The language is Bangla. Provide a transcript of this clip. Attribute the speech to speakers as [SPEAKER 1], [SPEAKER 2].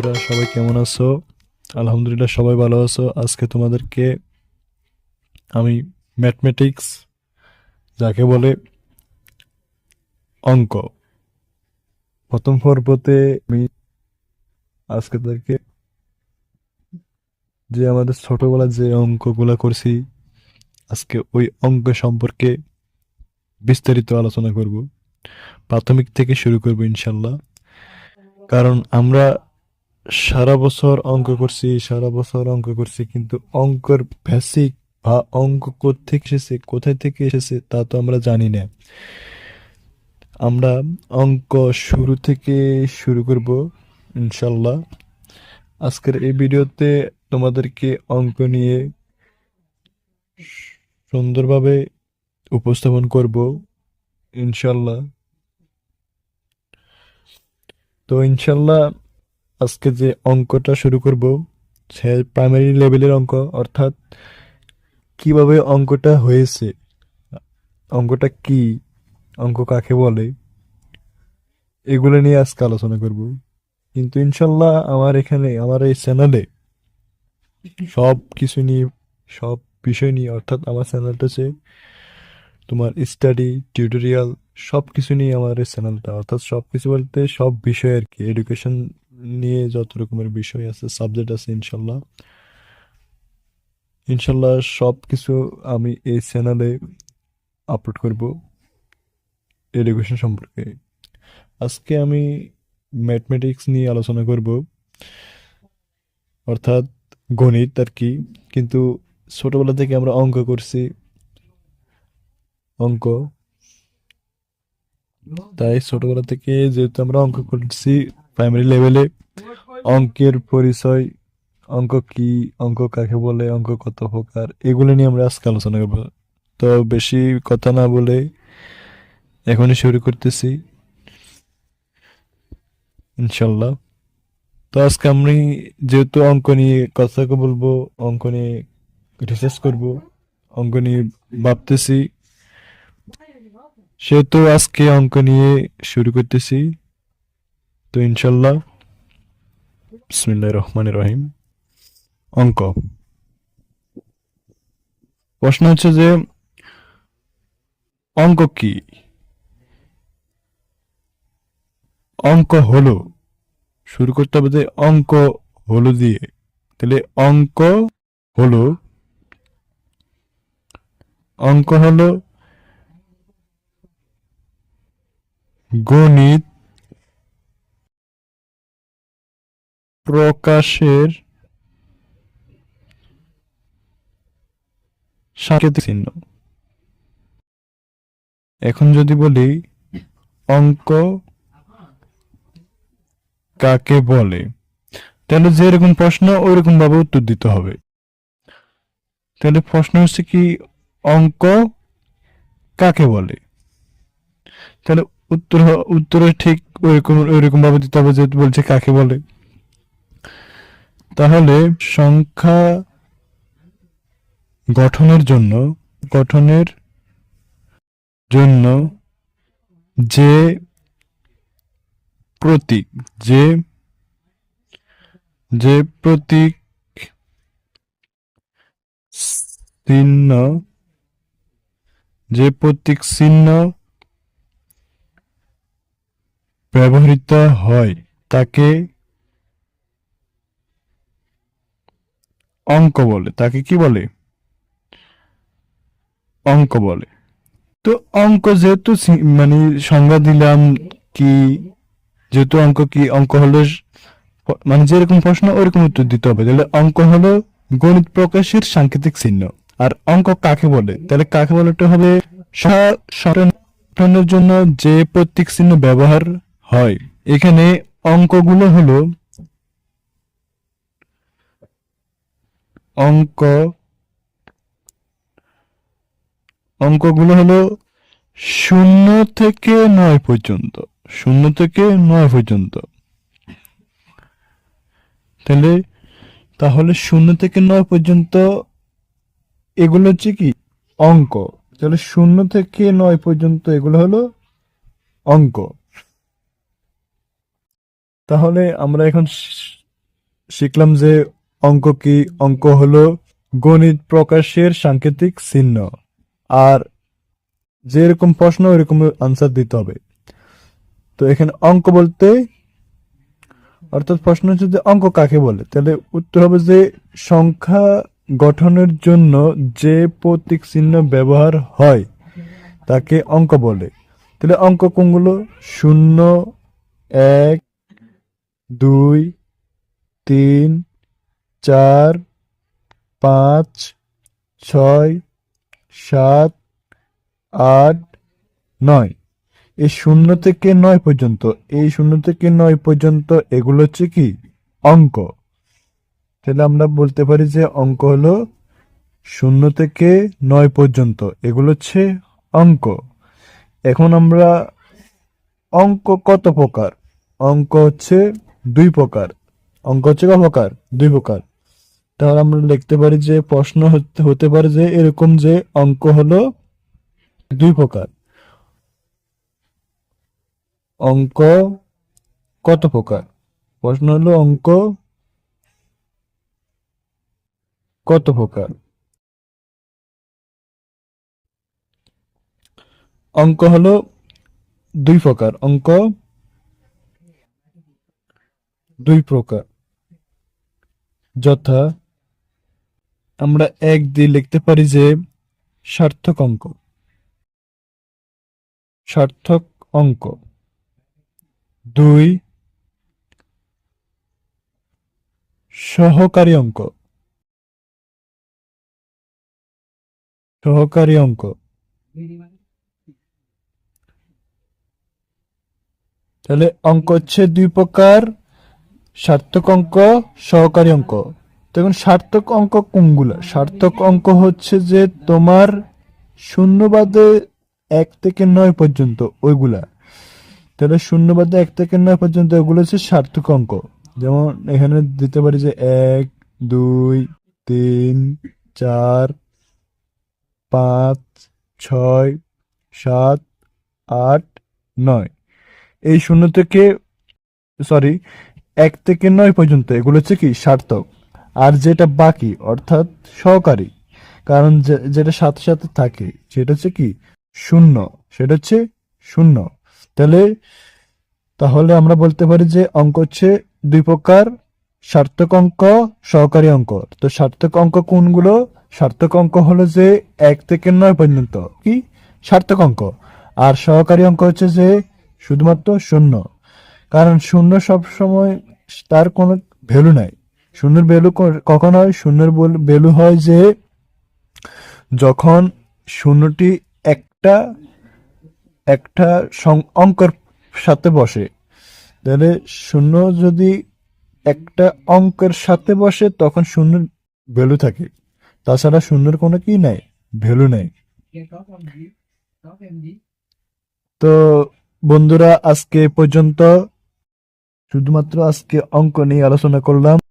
[SPEAKER 1] বন্ধুরা, সবাই কেমন আছো? আলহামদুলিল্লাহ সবাই ভালো আছো। আজকে তোমাদেরকে আমি ম্যাথমেটিক্স, যাকে বলে অঙ্ক, প্রথম পর্বতে আমি আজকে তাদেরকে যে আমাদের ছোটবেলায় যে অঙ্কগুলা করছি, আজকে ওই অঙ্ক সম্পর্কে বিস্তারিত আলোচনা করব। প্রাথমিক থেকে শুরু করব ইনশাল্লাহ। কারণ আমরা সারা বছর অঙ্ক করছি, কিন্তু অঙ্কের বেসিক বা অঙ্ক কোথায় থেকে এসেছে তা তো আমরা জানি না। আমরা অঙ্ক শুরু থেকে শুরু করব ইনশাল্লাহ। আজকের এই ভিডিওতে তোমাদেরকে অঙ্ক নিয়ে সুন্দরভাবে উপস্থাপন করব ইনশাল্লাহ। তো ইনশাল্লাহ আজকে যে অঙ্কটা শুরু করব সে প্রাইমারি লেভেলের অঙ্ক, অর্থাৎ কিভাবে অঙ্কটা হয়েছে, অঙ্কটা কি, অঙ্ক কাকে বলে, এগুলো নিয়ে আজকে আলোচনা করব। কিন্তু ইনশাল্লাহ আমার এই চ্যানেলে সব কিছু নিয়ে, সব বিষয় নিয়ে, অর্থাৎ আমার চ্যানেলটা হচ্ছে তোমার স্টাডি টিউটোরিয়াল, সব কিছু নিয়ে আমার এই চ্যানেলটা, অর্থাৎ সব কিছু বলতে সব বিষয় আর কি, এডুকেশন নিয়ে যত রকমের বিষয় আছে, সাবজেক্ট আছে, ইনশাল্লাহ ইনশাল্লাহ সব কিছু আমি এই চ্যানেলে আপলোড করব এডুকেশন সম্পর্কে। আজকে আমি ম্যাথমেটিক্স নিয়ে আলোচনা করব, অর্থাৎ গণিত আর কি। কিন্তু ছোটবেলা থেকে আমরা অঙ্ক করছি, অঙ্ক, তাই ছোটবেলা থেকে যেহেতু আমরা অঙ্ক করছি প্রাইমারি লেভেলে, অঙ্কের পরিচয়, অঙ্ক কি, অঙ্ক কাকে বলে, অঙ্ক কত প্রকার, এগুলো নিয়ে আমরা আজকে আলোচনা করবো। তো বেশি কথা না বলে এখনই শুরু করতেছি ইনশাল্লাহ। তো আজকে আমি যেহেতু অঙ্ক নিয়ে কথা বলবো, অঙ্ক নিয়ে রিসার্চ করব, অঙ্ক নিয়ে ভাবতেছি, সেহেতু আজকে অঙ্ক নিয়ে শুরু করতেছি। তো ইনশাল্লাহ, বিসমিল্লাহির রহমানির রহিম। অঙ্ক প্রশ্ন হচ্ছে যে অঙ্ক কি? অঙ্ক হলো, শুরু করতে হবে যে অঙ্ক হলো দিয়ে। তাহলে হলো অঙ্ক হলো গণিত প্রকাশের সাংকেতিক চিহ্ন। এখন যদি বলি অঙ্ক কাকে বলে, তাহলে যেরকম প্রশ্ন ওইরকম ভাবে উত্তর দিতে হবে। তাহলে প্রশ্ন হচ্ছে কি, অঙ্ক কাকে বলে? তাহলে উত্তরে ঠিক ওইরকম ভাবে দিতে হবে, যেহেতু বলছে কাকে বলে। তাহলে সংখ্যা গঠনের জন্য গঠনের জন্য যে প্রতীক যে যে প্রতীক চিহ্ন যে প্রতীক চিহ্ন ব্যবহৃত হয় তাকে অঙ্ক বলে। তাকে কি বলে? অঙ্ক বলে। তো অঙ্ক যেহেতু মানে সংজ্ঞা দিলাম কি, যেহেতু অঙ্ক কি, অঙ্ক হলো মানে যেরকম প্রশ্ন ওরকম উত্তর দিতে হবে। তাহলে অঙ্ক হলো গণিত প্রকাশের সাংকেতিক চিহ্ন। আর অঙ্ক কাকে বলে, তাহলে কাকে বলতে হবে সরণের জন্য যে প্রতীক চিহ্ন ব্যবহার হয়। এখানে অঙ্কগুলো হলো অঙ্ক অঙ্কগুলো হলো 0 থেকে 9 পর্যন্ত। 0 থেকে 9 পর্যন্ত। তাহলে তাহলে 0 থেকে 9 পর্যন্ত এগুলো হচ্ছে কি, অঙ্ক। তাহলে 0 থেকে 9 পর্যন্ত এগুলো হলো অঙ্ক। তাহলে আমরা এখন শিখলাম যে অঙ্ক কি। অঙ্ক হলো গণিত প্রকাশের সাংকেতিক চিহ্ন। আর যেরকম প্রশ্ন ওইরকম আনসার দিতে হবে। তো এখানে অঙ্ক বলতে অর্থাৎ প্রশ্ন হচ্ছে যে অঙ্ক কাকে বলে, তাহলে উত্তর হবে যে সংখ্যা গঠনের জন্য যে প্রতীক চিহ্ন ব্যবহার হয় তাকে অঙ্ক বলে। তাহলে অঙ্ক কোনগুলো? 0, 1, 2, 3, 4, 5, 6, 7, 8, 9। এই 0 থেকে 9 পর্যন্ত, এই 0 থেকে 9 পর্যন্ত এগুলো হচ্ছে কি অঙ্ক। তাহলে আমরা বলতে পারি যে অঙ্ক হলো 0 থেকে 9 পর্যন্ত এগুলো হচ্ছে অঙ্ক। এখন আমরা অঙ্ক কত প্রকার? অঙ্ক হচ্ছে 2 প্রকার। অঙ্ক হচ্ছে কত প্রকার? 2 প্রকার। তাহলে আমরা লিখতে পারি যে প্রশ্ন হতে পারে যে এরকম যে অঙ্ক হলো 2 প্রকার। অঙ্ক কত প্রকার? প্রশ্ন হলো অঙ্ক কত প্রকার? অঙ্ক হলো 2 প্রকার। অঙ্ক 2 প্রকার, যথা আমরা 1 দিয়ে লিখতে পারি যে সার্থক অঙ্ক। সার্থক অঙ্ক। 2 সহকারী অঙ্ক। সহকারী অঙ্ক। তাহলে অঙ্ক হচ্ছে 2 প্রকার: সার্থক অঙ্ক, সহকারী অঙ্ক। তখন সার্থক অঙ্ক কোনগুলা? সার্থক অঙ্ক হচ্ছে যে তোমার শূন্য বাদে 1 থেকে 9 পর্যন্ত ওইগুলা। তাহলে শূন্য বাদে 1 থেকে 9 পর্যন্ত ওগুলো হচ্ছে সার্থক অঙ্ক। যেমন এখানে দিতে পারি যে 1, 2, 3, 4, 5, 6, 7, 8, 9। এই 1 থেকে 9 পর্যন্ত এগুলো হচ্ছে কি সার্থক। আর যেটা বাকি অর্থাৎ সহকারী, কারণ যেটা সাথে সাথে থাকে সেটা হচ্ছে কি শূন্য, সেটা হচ্ছে শূন্য। তাহলে তাহলে আমরা বলতে পারি যে অঙ্ক হচ্ছে 2 প্রকার: সার্থক অঙ্ক, সহকারী অঙ্ক। তো সার্থক অঙ্ক কোনগুলো? সার্থক অঙ্ক হলো যে 1 থেকে 9 পর্যন্ত কি সার্থক অঙ্ক। আর সহকারী অঙ্ক হচ্ছে যে শুধুমাত্র শূন্য। কারণ শূন্য সব সময় তার কোনো ভ্যালু নাই। শূন্যের ভ্যালু কখন হয়? শূন্যের ভ্যালু হয় যে যখন শূন্যটি একটা একটা অঙ্কের সাথে বসে। তাহলে শূন্য যদি একটা অঙ্কের সাথে বসে তখন শূন্যের ভ্যালু থাকে, তাছাড়া শূন্যের কোনো কি নাই, ভ্যালু নেই। তো বন্ধুরা, আজকে পর্যন্ত শুধুমাত্র আজকে অঙ্ক নিয়ে আলোচনা করলাম।